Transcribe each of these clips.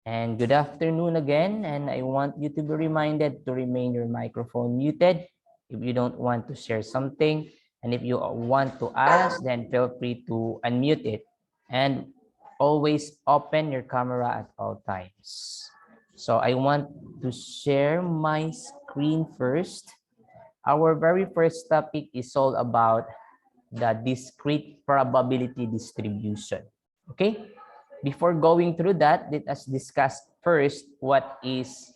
And good afternoon again. And I want you to be reminded to remain your microphone muted if you don't want to share something. And if you want to ask, then feel free to unmute it. And always open your camera at all times. So I want to share my screen first. Our very first topic is all about the discrete probability distribution. Okay? Before going through that, let us discuss first what is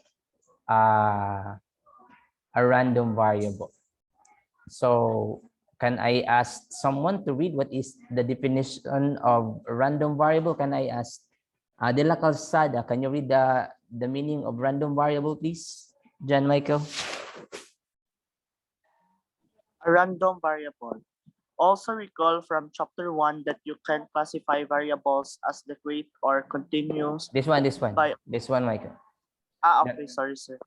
a random variable. So, can I ask someone to read what is the definition of a random variable? Can I ask De La Calzada, can you read the meaning of random variable, please? John Michael. A random variable. Also recall from chapter 1 that you can classify variables as discrete or continuous. This one, by... Michael. Okay, sorry, sir.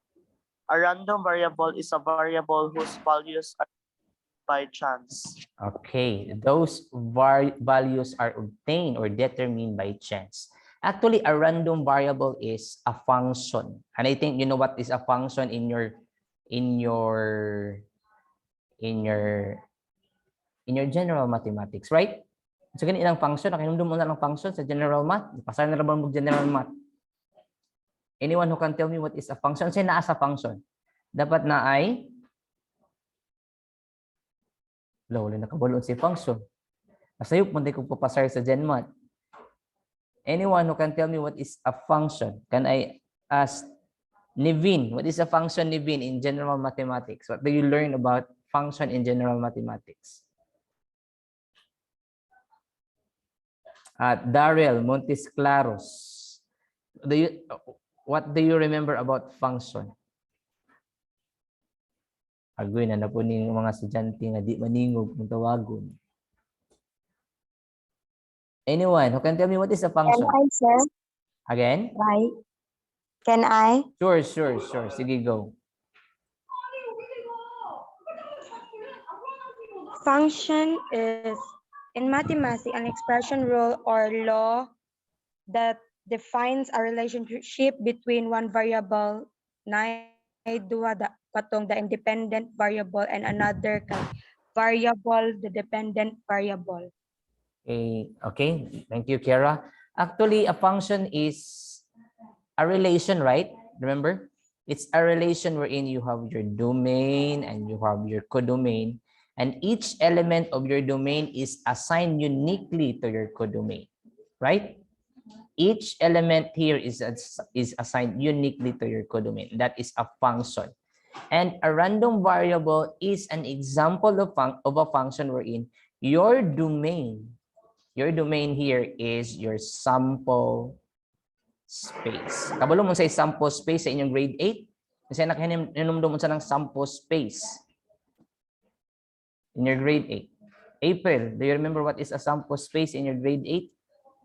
A random variable is a variable whose values are by chance. Okay, those values are obtained or determined by chance. Actually, a random variable is a function. And I think you know what is a function in your general mathematics, right? So ganun ilang function, nakinumdum mo na lang function sa general math. Pasal na rabang mag-general math. Anyone who can tell me what is a function? Say naa sa function. Dapat na ay wala nakabulon si function. Masayop mo din kung papasar sa gen math. Anyone who can tell me what is a function? Can I ask Nivin, what is a function, Nivin, in general mathematics? What do you learn about function in general mathematics? Daryl Montes Claros, what do you remember about function? Agoy na po ning mga estudyante nga di maningog ng tawagon. Anyone who can tell me what is a function? Can I, sir? Again? Right. Can I? Sure. Sige, go. Function is, in mathematics, an expression, rule, or law that defines a relationship between one variable, katong the independent variable, and another variable, the dependent variable. Okay. Thank you, Kara. Actually, a function is a relation, right? Remember? It's a relation wherein you have your domain and you have your codomain. And each element of your domain is assigned uniquely to your codomain, right? Each element here is assigned uniquely to your codomain. That is a function. And a random variable is an example of a function wherein your domain here is your sample space. Kabalo mo sa sample space sa inyong grade 8? Kasi nakihinumdum mo sa ng sample space in your grade 8. April, do you remember what is a sample space in your grade 8?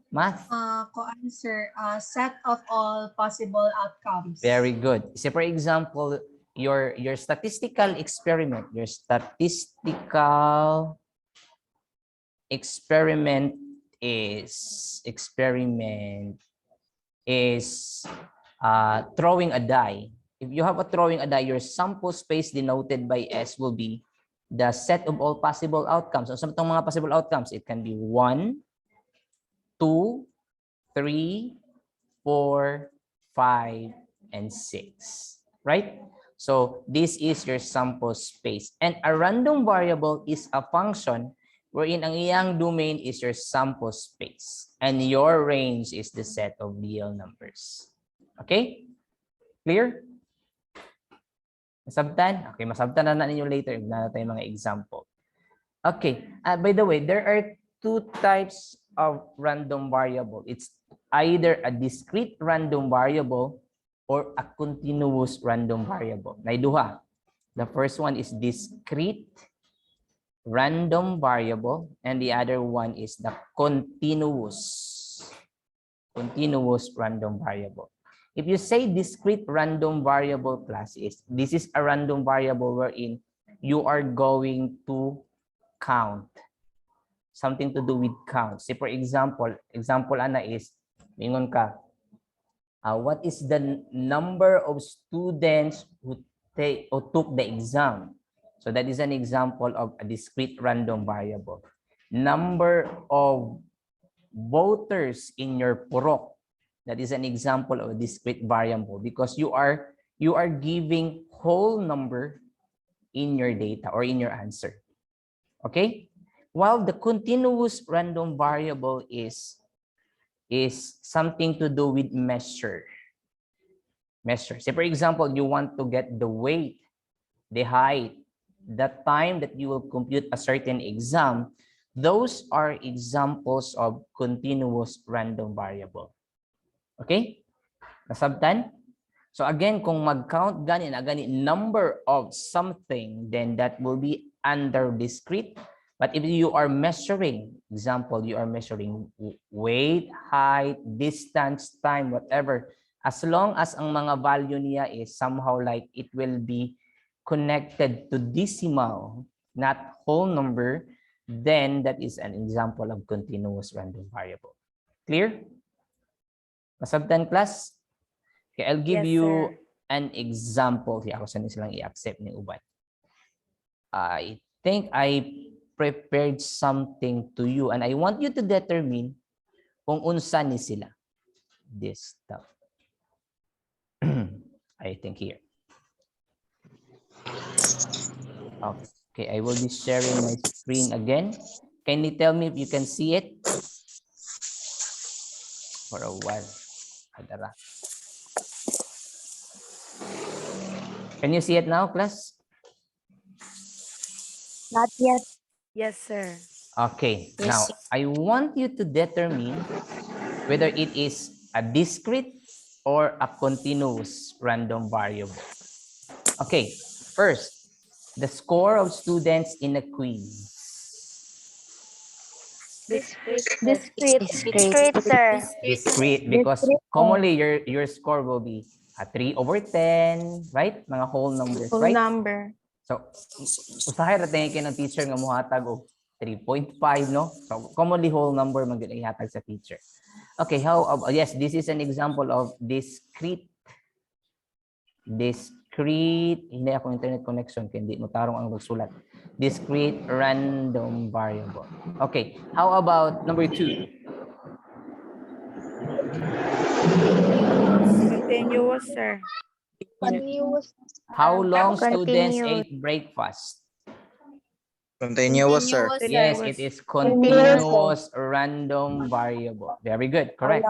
Math? Co-answer, set of all possible outcomes. Very good. So for example, your statistical experiment, is throwing a die. If you have a throwing a die, your sample space denoted by S will be the set of all possible outcomes. So, itong mga possible outcomes, it can be 1, 2, 3, 4, 5, and 6. Right? So, this is your sample space. And a random variable is a function wherein ang iyang domain is your sample space. And your range is the set of real numbers. Okay? Clear? Masabtan? Okay, masabtan na ninyo later if na tayo mga example. Okay, by the way, there are two types of random variable. It's either a discrete random variable or a continuous random variable. Naiduha. The first one is discrete random variable and the other one is the continuous random variable. If you say discrete random variable class this is a random variable wherein you are going to count. Something to do with count. Say for example ana is mingon ka What is the number of students who took the exam? So that is an example of a discrete random variable. Number of voters in your purok. That is an example of a discrete variable because you are giving whole number in your data or in your answer. Okay? While the continuous random variable is something to do with measure. Say for example, you want to get the weight, the height, the time that you will compute a certain exam. Those are examples of continuous random variable. Okay? Nasabtan? So again, kung mag-count ganin number of something, then that will be under discrete. But if you are measuring, example, you are measuring weight, height, distance, time, whatever, as long as ang mga value niya is somehow like it will be connected to decimal, not whole number, then that is an example of continuous random variable. Clear? Masabtan, class? Okay, I'll give you an example here. Ako saan silang i-accept ni Uban. I think I prepared something to you and I want you to determine kung unsa ni sila. This stuff. I think here. Okay, I will be sharing my screen again. Can you tell me if you can see it? For a while. Adara. Can you see it now, class? Not yet. Yes, sir. Okay, now I want you to determine whether it is a discrete or a continuous random variable. Okay, first, the score of students in a quiz. Discrete, sir. Discrete, because commonly your score will be a 3/10, right? Mga whole numbers, Whole right? number. So, usahay rating kayo ng teacher nga muhatag og 3.5, no? So, commonly whole number man gyud ihatag sa teacher. Okay, yes, this is an example of discrete, hindi ako internet connection, kaya hindi mo tarong ang magsulat. Discrete random variable. Okay, how about number 2? Continuous, sir. How long students Continuous. ate breakfast? Continuous, sir. Yes, it is continuous random variable. Very good, correct.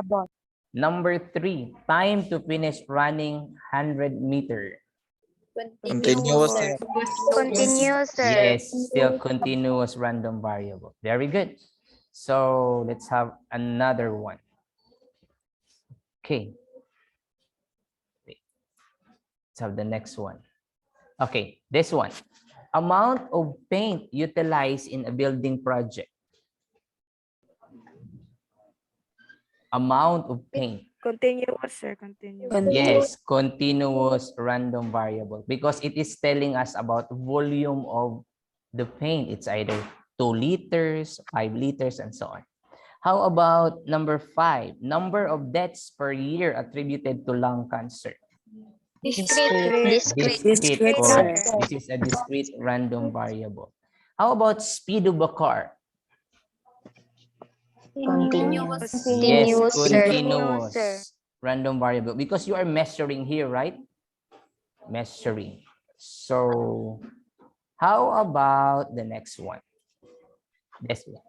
Number 3, time to finish running 100 meter. Continuous, sir. Continuous, sir. Yes, still continuous random variable. Very good. So let's have another one. Okay. Let's have the next one. Okay, this one. Amount of paint utilized in a building project. Amount of paint. Continuous, sir. Continuous. Yes, continuous random variable because it is telling us about volume of the paint. It's either 2 liters, 5 liters, and so on. How about number 5? Number of deaths per year attributed to lung cancer. Discrete, correct. This is a discrete random variable. How about speed of a car? Continuous. Yes, sir. continuous random variable because you are measuring here, right? Measuring. So how about the next one? This one.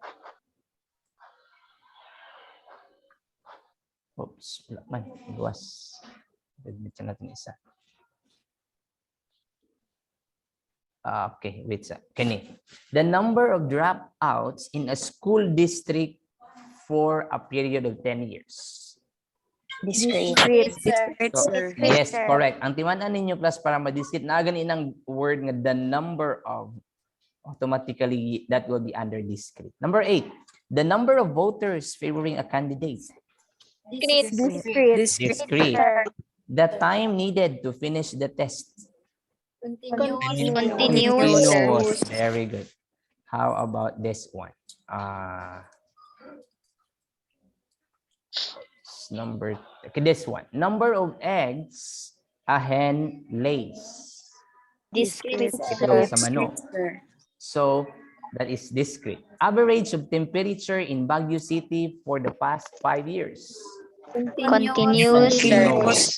Oops, wala man. Luwas. Dito natin isa. Okay, wait. Kani. The number of dropouts in a school district for a period of 10 years. Discrete. So, sir. yes, Sir. correct. Ang timan-an ninyo class para ma-discrete na ganin ang word nga the number of, automatically that will be under discrete. Number 8, the number of voters favoring a candidate. Discrete. The time needed to finish the test. Continuous. Very good. How about this one? number, okay, this one. Number of eggs a hen lays. Discrete, Doon sir. sa manok. So, that is discrete. Average of temperature in Baguio City for the past 5 years. Continuous, sir. Continuous.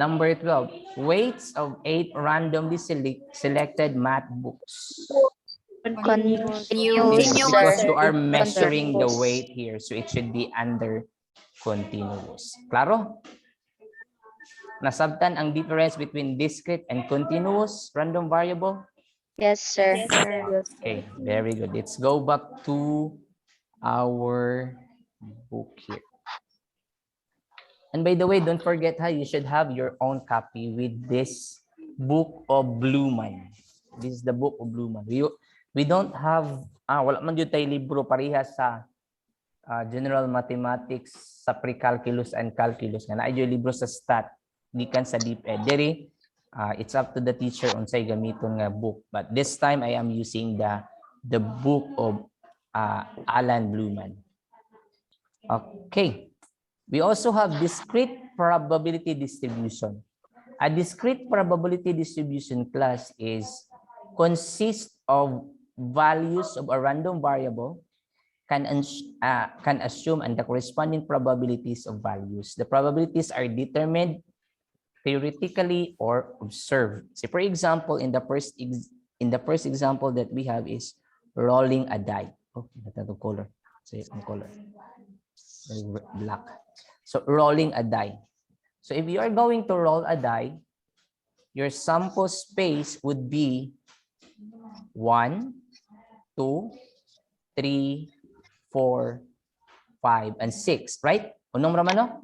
Number 12, weights of 8 randomly selected math books. Continuous, Because sir. you are measuring the Continuous. weight here, so it should be under continuous. Klaro? Nasabtan ang difference between discrete and continuous random variable? Yes, sir. Yes, sir. Okay, very good. Let's go back to our book here. And by the way, don't forget, you should have your own copy with this book of Blumen. This is the book of Blumen. We don't have, wala man yun tayo libro parehas sa general mathematics, sa pre-calculus and calculus. Nga na yung libro sa stat, gikan sa DepEd. Diri, it's up to the teacher unsay gamiton nga book. But this time, I am using the book of Alan Blumen. Okay. We also have discrete probability distribution. A discrete probability distribution class consists of values of a random variable can assume and the corresponding probabilities of values. The probabilities are determined theoretically or observed. So for example, in the first example that we have is rolling a die. Oh, the color. So color. Black. So rolling a die. So if you are going to roll a die, your sample space would be 1, 2, 3, 4, 5, and 6, right? Unong ramano?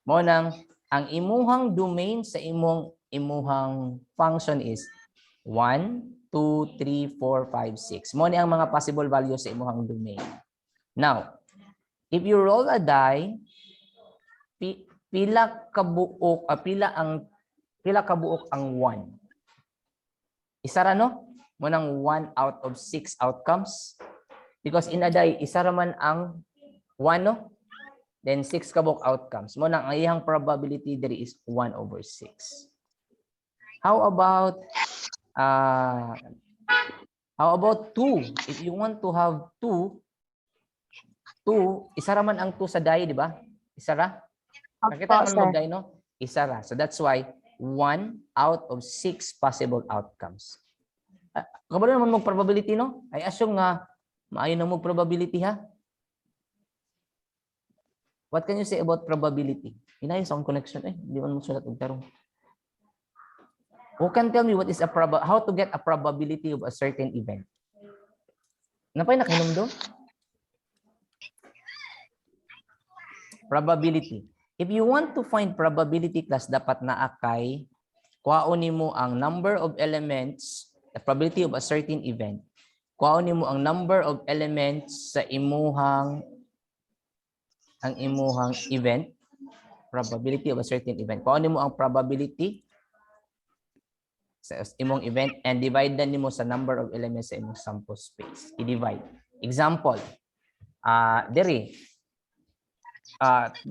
Mo nang ang imuhang domain sa imuhang function is 1, 2, 3, 4, 5, 6. Mo ni ang mga possible values sa imuhang domain. Now, if you roll a die, pila kabuok ang 1? Isa ra no? Mo nang 1 out of 6 outcomes. Because in a die, isa ra man ang 1 no? Then 6 kabuok outcomes. Mo nang ang iyang probability there is 1 over 6. How about 2? If you want to have 2, isa ra man ang 2 sa die, di ba? Isa ra? Nakita naman mag-die, no? Isa ra. So that's why 1 out of 6 possible outcomes. Kabalo naman mag probability, no? I assume nga maayo na mag probability, ha? What can you say about probability? Inayos akong connection. Di man mo sulat og tarong. Who can tell me what is how to get a probability of a certain event? Napay nakahinom do? Probability. If you want to find probability class, dapat naa kay kuhaon nimo ang number of elements, the probability of a certain event. Kuhaon nimo ang number of elements sa imuhang event, probability of a certain event. Kuhaon nimo ang probability sa imong event and divide nimo sa number of elements sa imong sample space. I-divide. Example,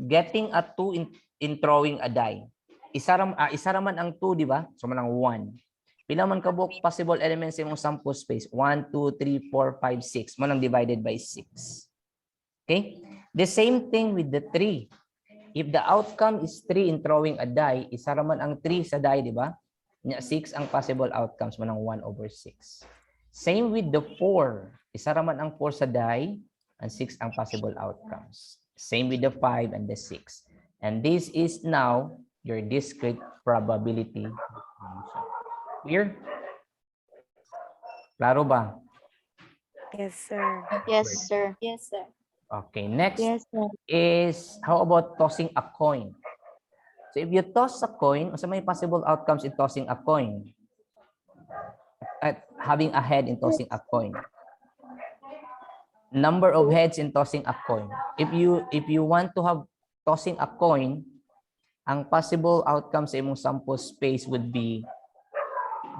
getting a 2 in throwing a die. Isa ra man ang 2, di ba? So man ang 1. Pila man kabuok possible elements sa imong sample space? 1, 2, 3, 4, 5, 6. Man ang divided by 6. Okay? The same thing with the 3. If the outcome is 3 in throwing a die, isa ra man ang 3 sa die, di ba? 6 ang possible outcomes, man ang 1 over 6. Same with the 4. Isa ra man ang 4 sa die, and 6 ang possible outcomes. Same with the 5 and the 6. And this is now your discrete probability. Clear? Klaro ba? Yes, sir. Yes, sir. Yes, sir. Okay, next Yes, sir. is how about tossing a coin? So if you toss a coin, so may possible outcomes in tossing a coin. At having a head in tossing a coin. Number of heads in tossing a coin. If you want to have tossing a coin, ang possible outcomes sa imong sample space would be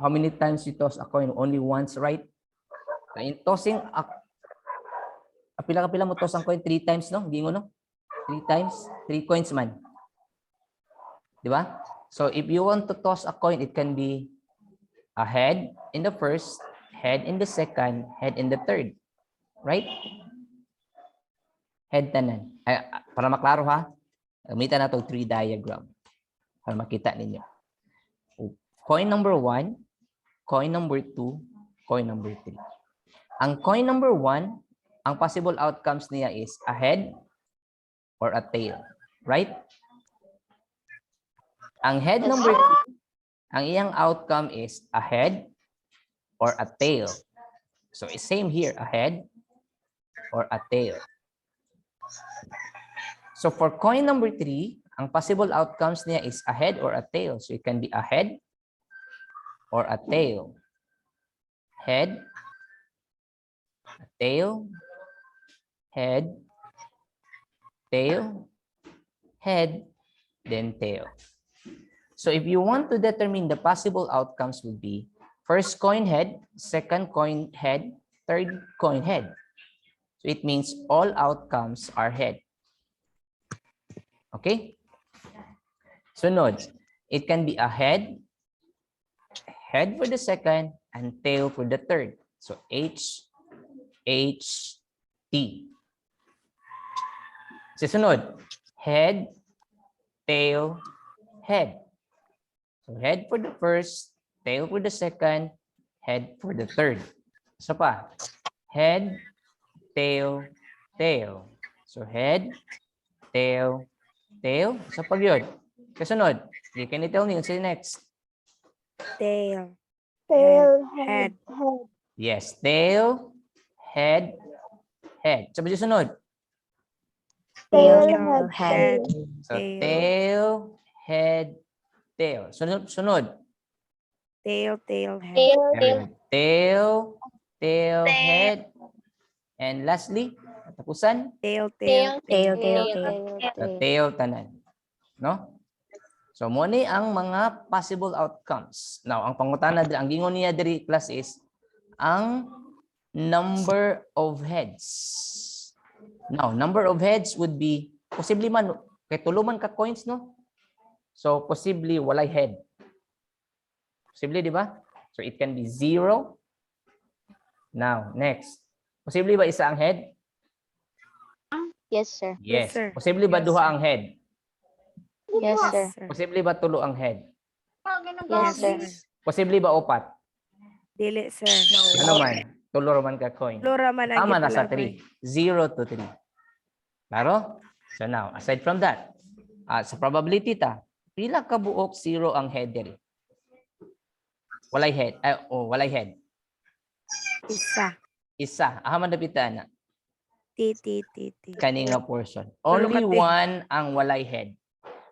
how many times you toss a coin? Only once, right? In tossing pila mo toss ang coin 3 times, no? Hindi mo, no? 3 times? 3 coins man. Di ba? So if you want to toss a coin, it can be a head in the first, head in the second, head in the third. Right? Head tanan. Ay, para maklaro ha, gamitan na itong 3 diagram para makita ninyo. Coin number 1, coin number 2, coin number 3. Ang coin number 1, ang possible outcomes niya is a head or a tail. Right? Ang head number 2, ang iyang outcome is a head or a tail. So it's same here, a head or a tail. So for coin number 3, ang possible outcomes niya is a head or a tail. So it can be a head or a tail. Head, a tail, head, tail, head, then tail. So if you want to determine the possible outcomes would be first coin head, second coin head, third coin head. So it means all outcomes are head. Okay? Sunod, it can be a head, head for the second, and tail for the third. So H, H, T. Sunod, head, tail, head. So head for the first, tail for the second, head for the third. Isa pa, head, tail, tail. So head, tail, tail. Isa pa yun. Kasunod, can you tell me what's the next? Tail. Tail, Head. Yes, tail, head, head. Sabi yung sunod. tail, Tail, head, head. So Tail. tail, head, tail. Sunod, sunod. Tail, tail, head. tail, Tail, tail, tail, head. And lastly, tapusan, Tail, tail, tail, tail. sa tail tanan. No? So mo ni ang mga possible outcomes. Now, ang pangutana ang gingon niya diri class is ang number of heads. Now, number of heads would be possibly man kay tulo man ka coins, no? So possibly walay head. Possibly, di ba? So it can be 0. Now, next. Possibly ba isa ang head? Yes, sir. Yes. sir. Possibly ba Yes, duha sir. ang head? Yes, sir. Possibly ba tulo ang head? Yes, sir. Possibly ba upat? Dili, sir. Ano man? Tulo man ka coin. Flora man ang Tama na sa gipalabay. 3. 0 to 3. Klaro? So now, aside from that, sa probability ta, pila ka buok 0 ang head diri? Walay head. Walay head. Isa. Isa. Ahaman dapitan na. T. Kani nga portion. Only kati. 1 ang walay head.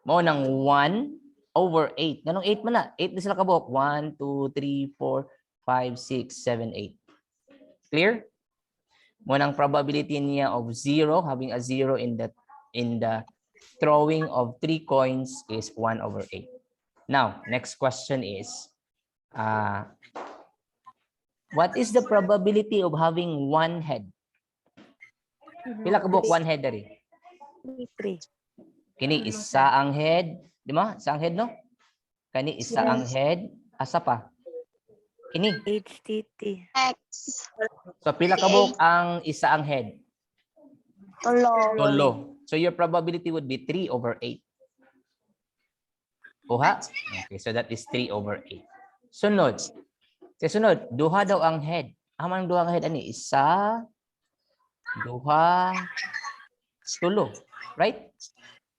Mao nang 1 over 8. Ganong 8 man na. 8 na sila ka buok. 1, 2, 3, 4, 5, 6, 7, 8. Clear? Mo nang probability niya of 0, having a 0 in the throwing of 3 coins is 1 over 8. Now, next question is, what is the probability of having 1 head? Pila ka buok 1 head dari? 3. Kini isa ang head, di ba? Isa ang head, no? Kani isa ang head, asa pa? Kini. HTT. X, So pila ka buok ang isa ang head? tulo, Tulo. So your probability would be 3 over 8. Kuha? Okay, so that is 3 over 8. Sunod. Sunod, duha daw ang head. Aman duha ang head ani? Isa, duha, tulo. Right?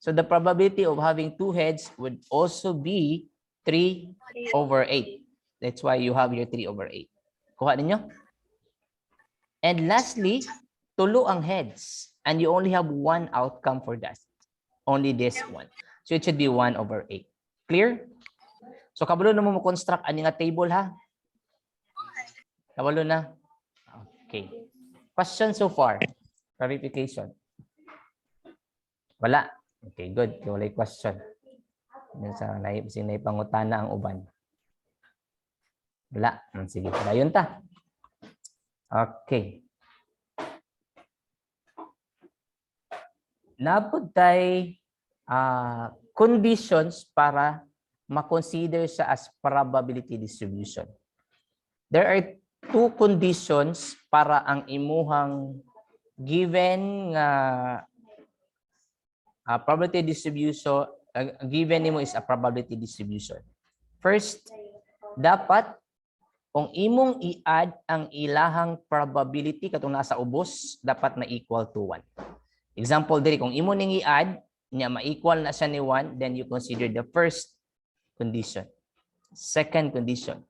So the probability of having 2 heads would also be 3 over 8. That's why you have your 3 over 8. Kuha ninyo? And lastly, tulo ang heads. And you only have 1 outcome for that. Only this one. So it should be 1 over 8. Clear? So kabalo na mo construct ani nga table ha? Kabalo na? Okay. Question so far? Clarification? Wala? Okay, good. Wala question. Sa pangutana ang uban. Wala. Sige, dayon ta. Okay. napod tay conditions para ma-consider siya as probability distribution. There are two conditions para ang imuhang given probability distribution, given nimo is a probability distribution. First, dapat kung imong i-add ang ilahang probability katong nasa ubos, dapat na equal to 1. Example diri, kung imo ning i-add nya ma-equal na siya ni 1, then you consider the first condition. Second condition,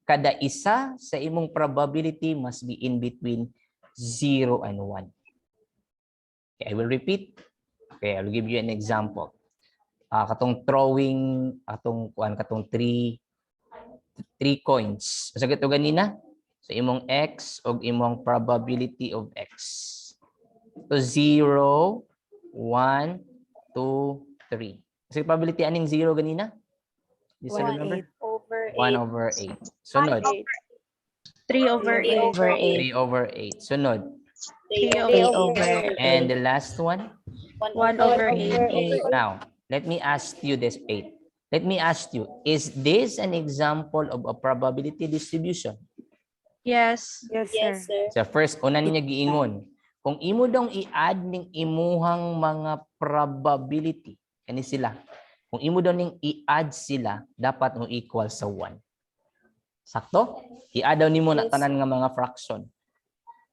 kada isa sa imong probability must be in between 0 and 1. Okay, I will repeat. Okay, I will give you an example. Katong throwing, katong three coins. Sa gato ganina, so imong x o imong probability of x. So 0, 1, 2, 3. Kasi probability aning 0 ganina? Do you still remember? 1 over 8. Sunod. 3 over 8. 3 over 8. Sunod. 3 over 8. And the last one? 1 over 8. Now, let me ask you this, 8. Let me ask you, is this an example of a probability distribution? Yes. Yes, sir. So first, una niya giingon, kung imo dong i-add ning imuhang mga probability, kani sila, kung imo daw ning i-add sila, dapat mo equal sa 1. Sakto? I-add daw nimo na tanan nga mga fraction.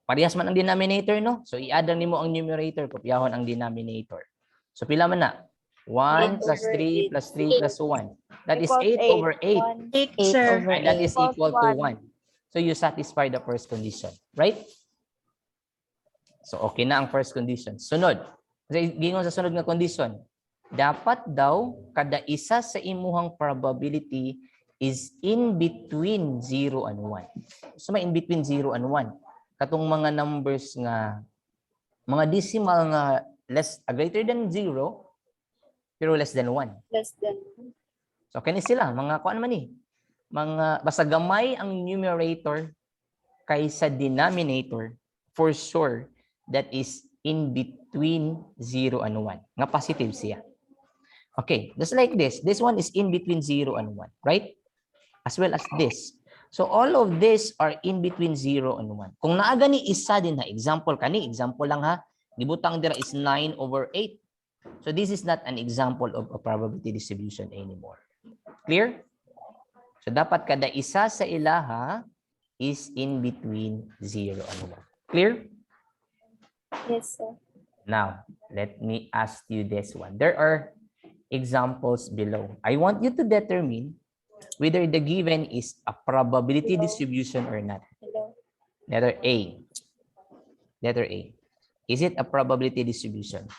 Parehas man ang denominator, no? So i-add daw nimo ang numerator, kopyahon ang denominator. So pila man na? 1 plus 3 plus 3 plus 1. That is 8 over 8. 8, sir. And that is equal to 1. So you satisfy the first condition, right? So okay na ang first condition. Sunod. Gingon sa sunod nga condition. Dapat daw kada isa sa imuhang probability is in between 0 and 1. So may in between 0 and 1. Katong mga numbers nga, mga decimal nga greater than 0, pero less than 1. So kani sila, mga kuan man ni. Mga basta gamay ang numerator kaysa denominator, for sure that is in between 0 and 1. Nga positive siya. Okay, just like this. This one is in between 0 and 1, right? As well as this. So all of this are in between 0 and 1. Kung naaga ni isa din na example example lang ha, gibutang dira is 9 over 8. So this is not an example of a probability distribution anymore. Clear? So dapat kada isa sa ilaha is in between 0 and 1. Clear? Yes, sir. Now, let me ask you this one. There are examples below. I want you to determine whether the given is a probability distribution or not. Letter A. Letter A. Is it a probability distribution?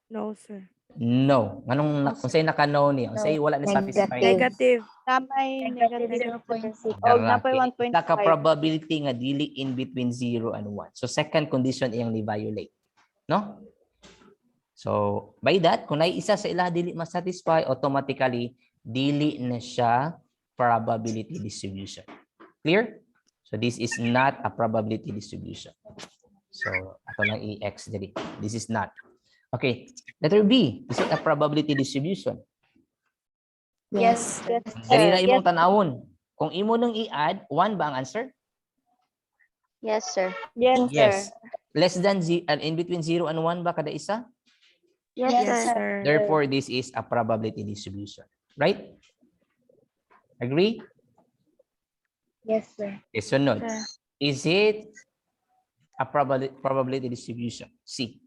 No, sir. No. Anong kung say naka-no ni, kung say wala na satisfy. Negative. Tamay negative. 0.6. Ita ka probability nga dili in between 0 and 1. So second condition iyang ni-violate. No? So by that, kung isa sa ila dili ma-satisfy, automatically dili na siya probability distribution. Clear? So this is not a probability distribution. So ato lang i-x diri. This is not. Okay, letter B. Is it a probability distribution? Yes. Dali na imong tanawon. Kung imo nang i-add, 1 ba ang answer? Yes, sir. Yes. Less than in between 0 and 1 ba kada isa? Yes, sir. Therefore, this is a probability distribution. Right? Agree? Yes, sir. Okay, sunod. Is it a probability distribution? C.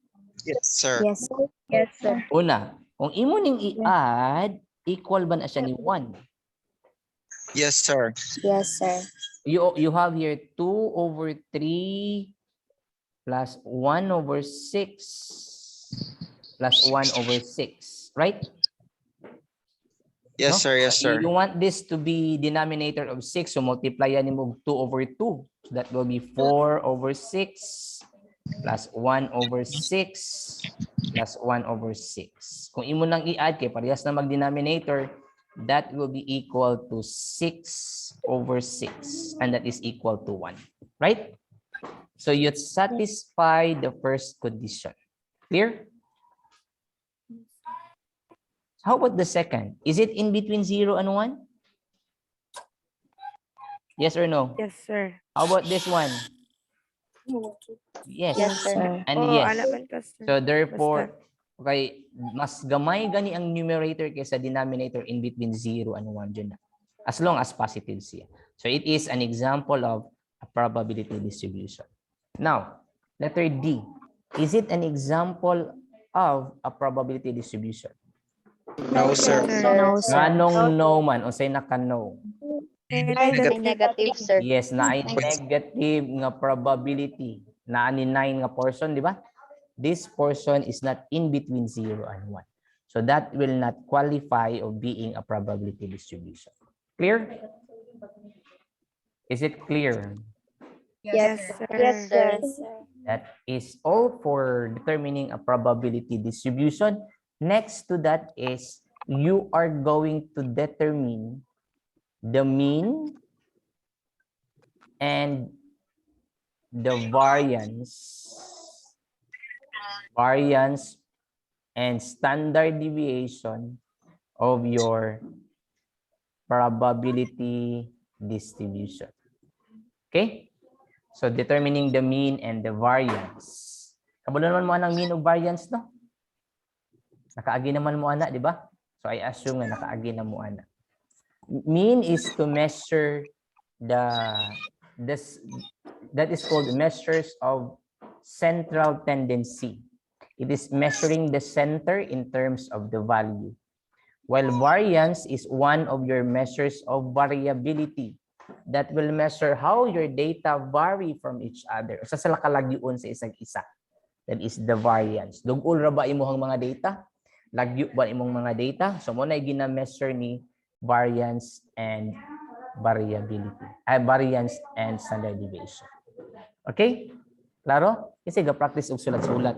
Yes, sir. Yes. Yes, sir. Una, kung imo ning i-add, equal ba na siya ni 1? Yes, sir. Yes, sir. You have here 2 over 3 plus 1 over 6 plus 1 over 6, right? Yes, No? sir. Yes, sir. You want this to be denominator of 6, so multiply yan mo 2 over 2. So that will be 4 over 6 plus 1 over 6 plus 1 over 6. Kung imo nang i-add kay parehas na mag-denominator, that will be equal to 6 over 6, and that is equal to 1, right? So you satisfy the first condition. Clear? How about the second? Is it in between 0 and 1? Yes or no? Yes, sir. How about this one? Yes. Yes, sir. And Oo, yes. anak man ka, sir. So therefore, Basta. okay, mas gamay gani ang numerator kaysa denominator in between 0 and 1 dyan na. As long as positive siya. So it is an example of a probability distribution. Now, letter D. Is it an example of a probability distribution? No, sir. No, sir. Nganong no man o say naka-no? Ay, negative, sir. Yes, na ay negative nga probability na ani 9 nga portion, di ba? This portion is not in between 0 and 1. So that will not qualify of being a probability distribution. Clear? Is it clear? Yes, sir. Yes, sir. That is all for determining a probability distribution. Next to that is you are going to determine the mean and the variance and standard deviation of your probability distribution. Okay? So determining the mean and the variance. Kabalo naman mo ang mean o variance, no? Nakaagi naman mo ana, di ba? So I assume na nakaagi na mo ana. Mean is to measure that is called measures of central tendency. It is measuring the center in terms of the value. While variance is one of your measures of variability that will measure how your data vary from each other. Sa sila kalagyon sa isang isa. That is the variance. Dugol ra ba imong mga data? Lagyo ba imong mga data? So mo na gina-measure ni variance and variability. Variance and standard deviation. Okay? Klaro? Kasi ga-practice og sulat-sulat.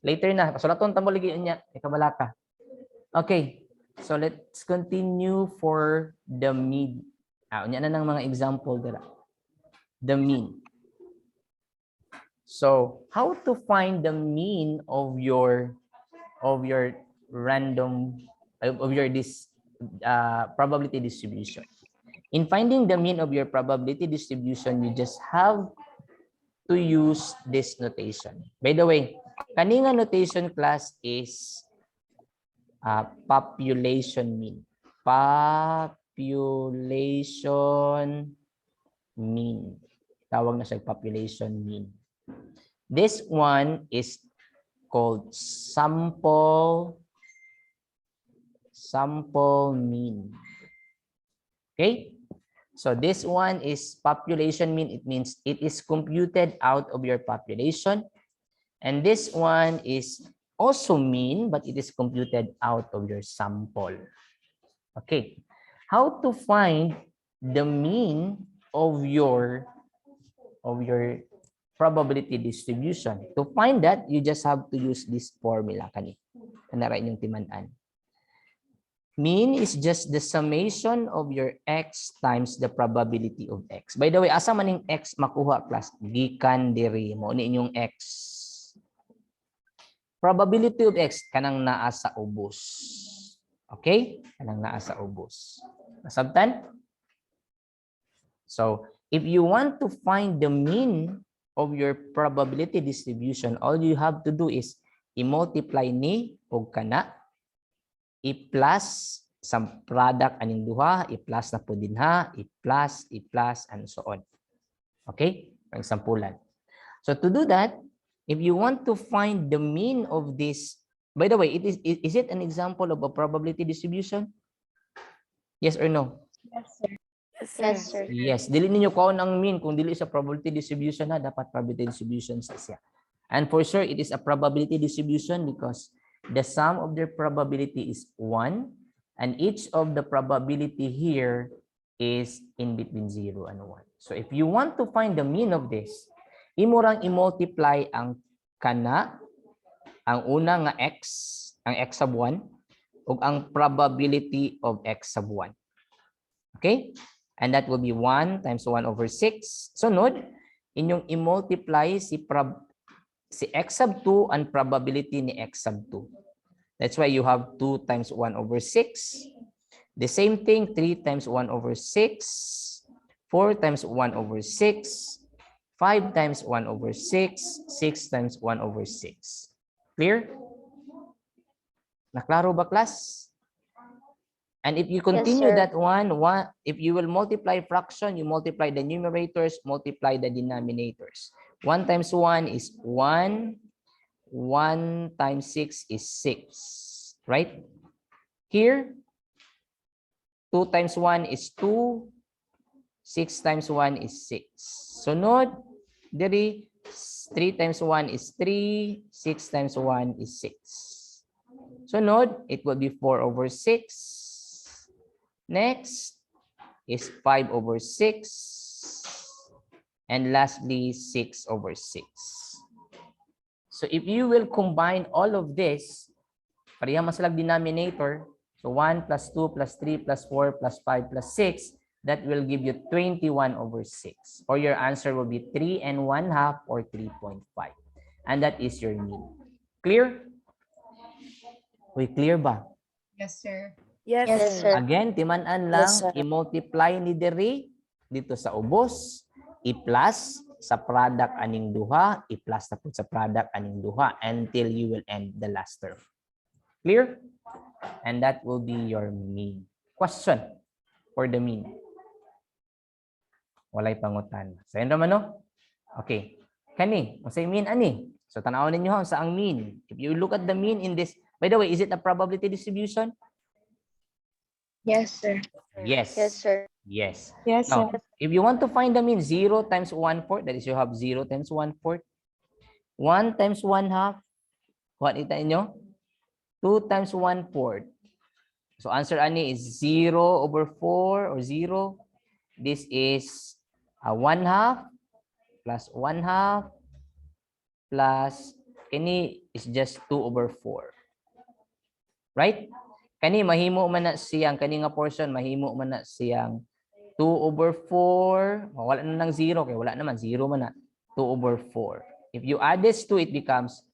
Later na, pasulaton tamo lagi unya, ikabalaka. Okay. So let's continue for the mean. Unya na ng mga example dira. The mean. So, how to find the mean of your random probability distribution? In finding the mean of your probability distribution, you just have to use this notation. By the way, kaninga notation class is population mean. Population mean. Tawag na siya population mean. This one is called sample mean. Okay? So this one is population mean. It means it is computed out of your population. And this one is also mean, but it is computed out of your sample. Okay. How to find the mean of your probability distribution? To find that, you just have to use this formula kanina. Kanara inyong timan-an. Mean is just the summation of your x times the probability of x. By the way, asa man yung x makuha class? Gikan diri mo ni inyong x. Probability of x kanang naa sa ubos. Okay? Kanang naa sa ubos. Nasabtan? So, if you want to find the mean of your probability distribution, all you have to do is i-multiply ni og kana, i-plus sa product aning duha, i-plus na po din ha, i-plus, and so on. Okay? Ang sampulan. So to do that, if you want to find the mean of this, by the way, is it an example of a probability distribution? Yes or no? Yes, sir. Yes, sir. Yes. Dili ninyo kaon ang mean. Kung dili sa probability distribution na, dapat probability distribution sa siya. And for sure, it is a probability distribution because the sum of their probability is 1. And each of the probability here is in between 0 and 1. So if you want to find the mean of this, imurang i-multiply ang kana, ang una nga x, ang x sub 1, ug ang probability of x sub 1. Okay? And that will be 1 times 1 over 6. Sunod, inyong i-multiply si x sub 2 and probability ni x sub 2. That's why you have 2 times 1 over 6. The same thing, 3 times 1 over 6, 4 times 1 over 6, 5 times 1 over 6, 6 times 1 over 6. Clear? Naklaro ba, class? And if you continue sir. that if you will multiply fraction, you multiply the numerators, multiply the denominators. 1 times 1 is 1. 1 times 6 is 6. Right? Here, 2 times 1 is 2. 6 times 1 is 6. Sunod, diri, 3 times 1 is 3. 6 times 1 is 6. Sunod, it will be 4 over 6. Next is 5 over 6. And lastly, 6 over 6. So if you will combine all of this, pareha masalag denominator, so 1 plus 2 plus 3 plus 4 plus 5 plus 6, that will give you 21 over 6. Or your answer will be 3 and 1/2 or 3.5. And that is your mean. Clear? Uy, clear ba? Yes, sir. Yes, Yes, sir. sir. Again, timan-an lang, i-multiply ni diri dito sa ubos, i-plus sa product aning duha, i-plus na po sa product aning duha until you will end the last term. Clear? And that will be your mean. Question for the mean. Walay pangutan. So, yun naman, no? Okay. Kani, masay mean ani. So, tanawin ninyo ha, sa ang mean. If you look at the mean in this, by the way, is it a probability distribution? Yes, sir. Yes. Yes, sir. Yes. Yes, sir. Now, if you want to find the mean, 0 times 1/4, that is you have 0 times 1/4. 1 times 1/2, what ita inyo? 2 times 1/4. So answer ani is 0 over 4 or 0. This is 1/2 plus 1/2 plus kani is just 2 over 4. Right? Kani mahimo man na siyang kani nga portion mahimo man na siyang 2 over 4. Wala na ng 0 kay wala naman 0 man na. 2 over 4. If you add this 2, it becomes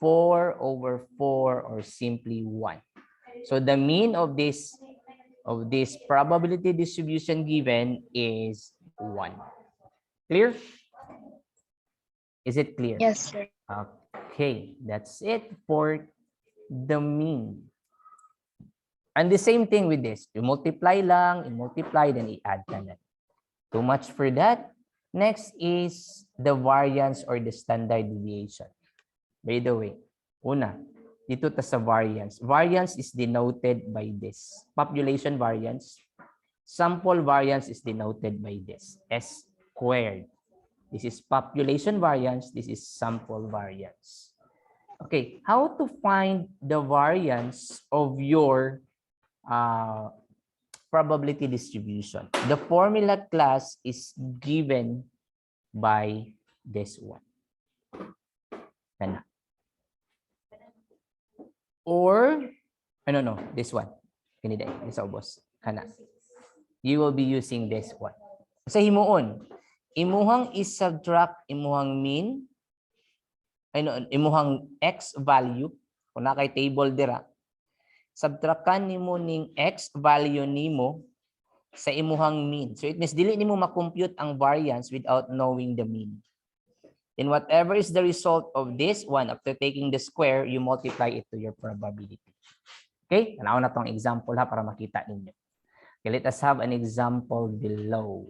4 over 4 or simply 1. So the mean of this probability distribution given is 1. Clear? Is it clear? Yes, sir. Okay, that's it for the mean. And the same thing with this. You multiply lang, you multiply, then i-add ka na. Too much for that. Next is the variance or the standard deviation. By the way, una, dito ta sa variance. Variance is denoted by this. Population variance. Sample variance is denoted by this. S squared. This is population variance. This is sample variance. Okay, how to find the variance of your probability distribution? The formula class is given by this one. Kana. Or, no, this one. Kanida, this boss. Kana. You will be using this one. Sa himuon, imuhang is-subtract imuhang mean, imuhang x value, kung na kay table dira, subtrakan nimo ning x value nimo sa imuhang mean. So it means dili nimo ma-compute ang variance without knowing the mean. Then whatever is the result of this one, after taking the square, you multiply it to your probability. Okay? Tanaw na tong example ha para makita ninyo. Okay, let us have an example below.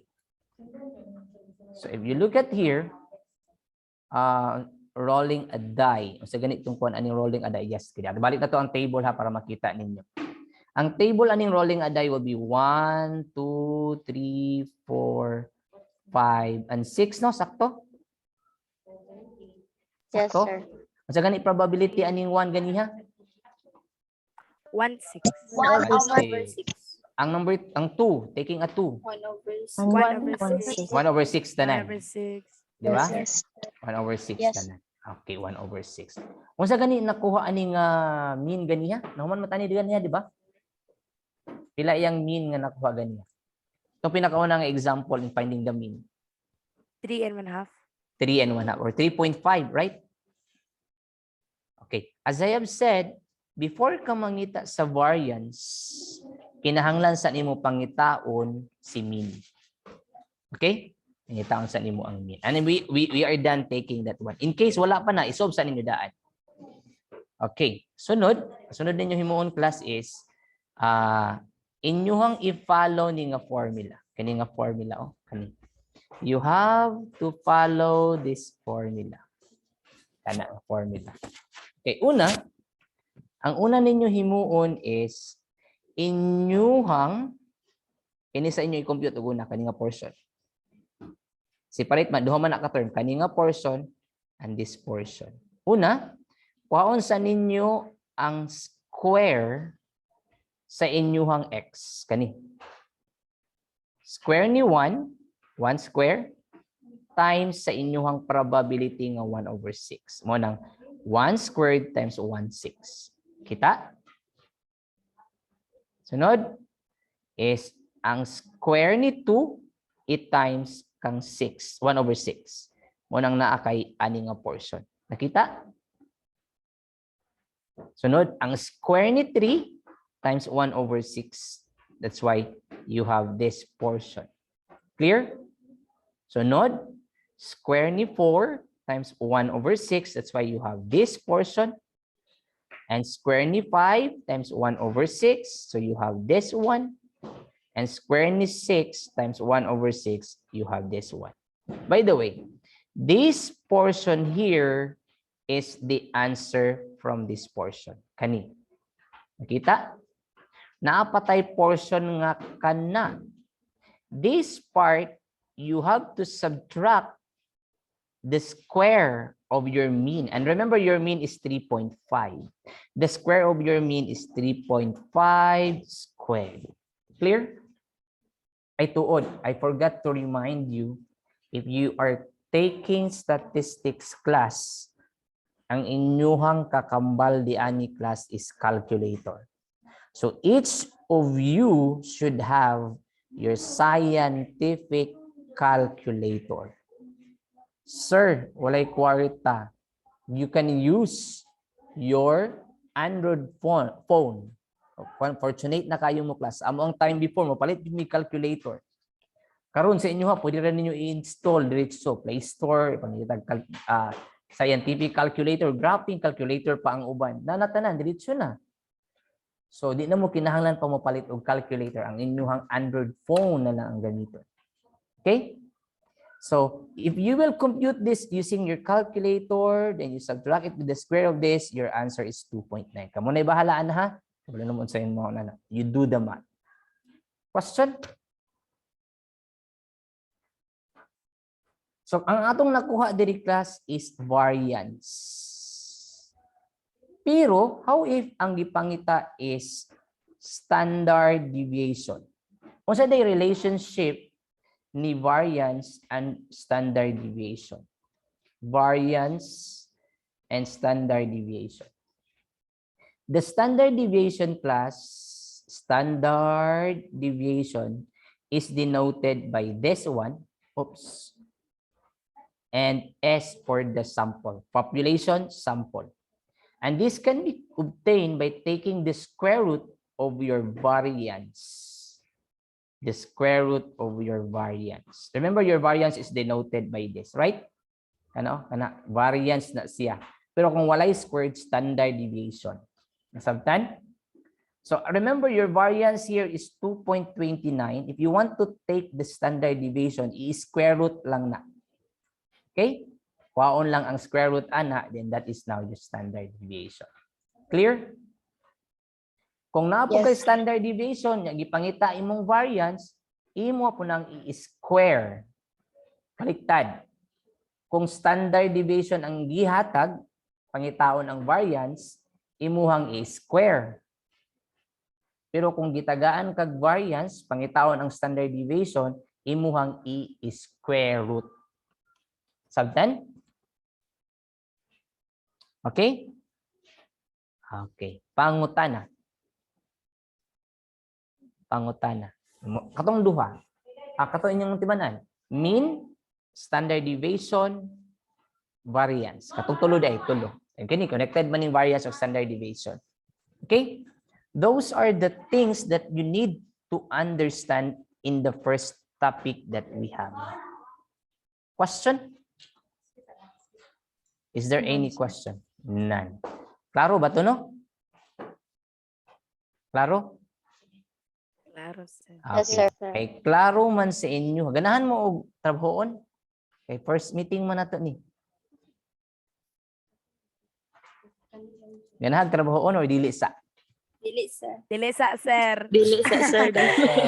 So if you look at here, rolling a die. Sa ganitong kuan aning rolling a die. Yes, kaya balik na to ang table ha para makita ninyo. Ang table aning rolling a die will be 1, 2, 3, 4, 5, and 6, no? Sakto? Yes, Sakto? sir. Sa gani probability aning 1 ganiha? 1, 6. 1 over 6. Ang 2, taking a 2. 1 over 6. 1 over 6. 1 over 6 1 tanan. over 6. Di ba? Yes. 1 over 6 Yes. tanan. Okay, 1 over 6. Kung sa gani nakuha aning mean ganiha, nahuman matani ganiha, di ba? Pila yang mean nga nakuha ganiha? Itong pinakauna nga example in finding the mean. 3 and 1/2. 3 and 1/2 or 3.5, right? Okay, as I have said, before ka mangita sa variance, kinahanglan sa nimo pangitaon si mean. Okay? Pangitaon sa nimo ang mean. And we are done taking that one. In case wala pa na, isolve sa ninyo daan. Okay. Sunod ninyo himuon class is inyuhang i-follow ni nga formula. Kani nga formula kani. You have to follow this formula. Kana ang formula. Okay, ang una ninyo himuon is inyuhang kini sa inyo i-compute og una kani nga portion. Separate man duha man ka term kani nga portion and this portion. Una, kuhaon sa ninyo ang square sa inyuhang x kani. Square ni 1 square times sa inyuhang probability nga 1/6. Mo nang 1 squared times 1/6. Kita? Sunod is ang square ni 2 times kang 6, 1/6. Mo nang naa kay ani nga portion. Nakita? Sunod, ang square ni 3 times 1/6. That's why you have this portion. Clear? Sunod, square ni 4 times 1/6. That's why you have this portion. And square ni 5 times 1/6. So you have this one. And square ni 6 times 1/6. You have this one. By the way, this portion here is the answer from this portion. Kani. Nakita? Naapatay portion nga kana. This part, you have to subtract the square of your mean. And remember, your mean is 3.5. The square of your mean is 3.5 squared. Clear? Ay tuod, I forgot to remind you, if you are taking statistics class, ang inyuhang kakambal di ani class is calculator. So each of you should have your scientific calculator. Sir, walay kwarta. You can use your Android phone. Fortunate na kayo mo class. Amo ang time before mo palit yung calculator. Karon sa inyo pwede rin niyo i-install diretso Play Store, scientific calculator, graphing calculator pa ang uban. Nanatanan diretso na. So di na mo kinahanglan pa mo palit og calculator, ang inyong Android phone na lang ang gamiton. Okay? So if you will compute this using your calculator, then you subtract it with the square of this, your answer is 2.9. Kamo na bahalaan ha. Wala naman sa inyo na. You do the math. Question? So ang atong nakuha diri class is variance. Pero, how if ang gipangita is standard deviation? Unsa day relationship ni variance and standard deviation? Variance and standard deviation. The standard deviation class, standard deviation is denoted by this one, oops, and S for the sample, population sample. And this can be obtained by taking the square root of your variance. The square root of your variance. Remember, your variance is denoted by this, right? Ano? Kana variance na siya. Pero kung walay squared, standard deviation. Nasabtan? So remember, your variance here is 2.29. If you want to take the standard deviation, i-square root lang na. Okay? Kwaon lang ang square root ana, then that is now your standard deviation. Clear? Kung naa po kay standard deviation, gipangita imong variance, imo po nang i-square. Baliktad. Kung standard deviation ang gihatag, pangitaon ang variance, imuhang i-square. Pero kung gitagaan kag variance, pangitaon ang standard deviation, imuhang i-square root. Sabtan? Okay? Okay. Pangutana. Pangutana. Katong duha. Katong inyong tibanan. Mean, standard deviation, variance. Katong tulo day, tulo. Kini connected man yung variance of standard deviation. Okay? Those are the things that you need to understand in the first topic that we have. Question? Is there any question? None. Klaro ba to, no? Klaro? Klaro, sir. Yes, sir. Okay, klaro man sa inyo. Ganahan mo og trabahoon. Okay, first meeting man nato ni. Ganahan trabahoon or dili sa? Dili, sir. Dili sa, sir. Dili sa, sir.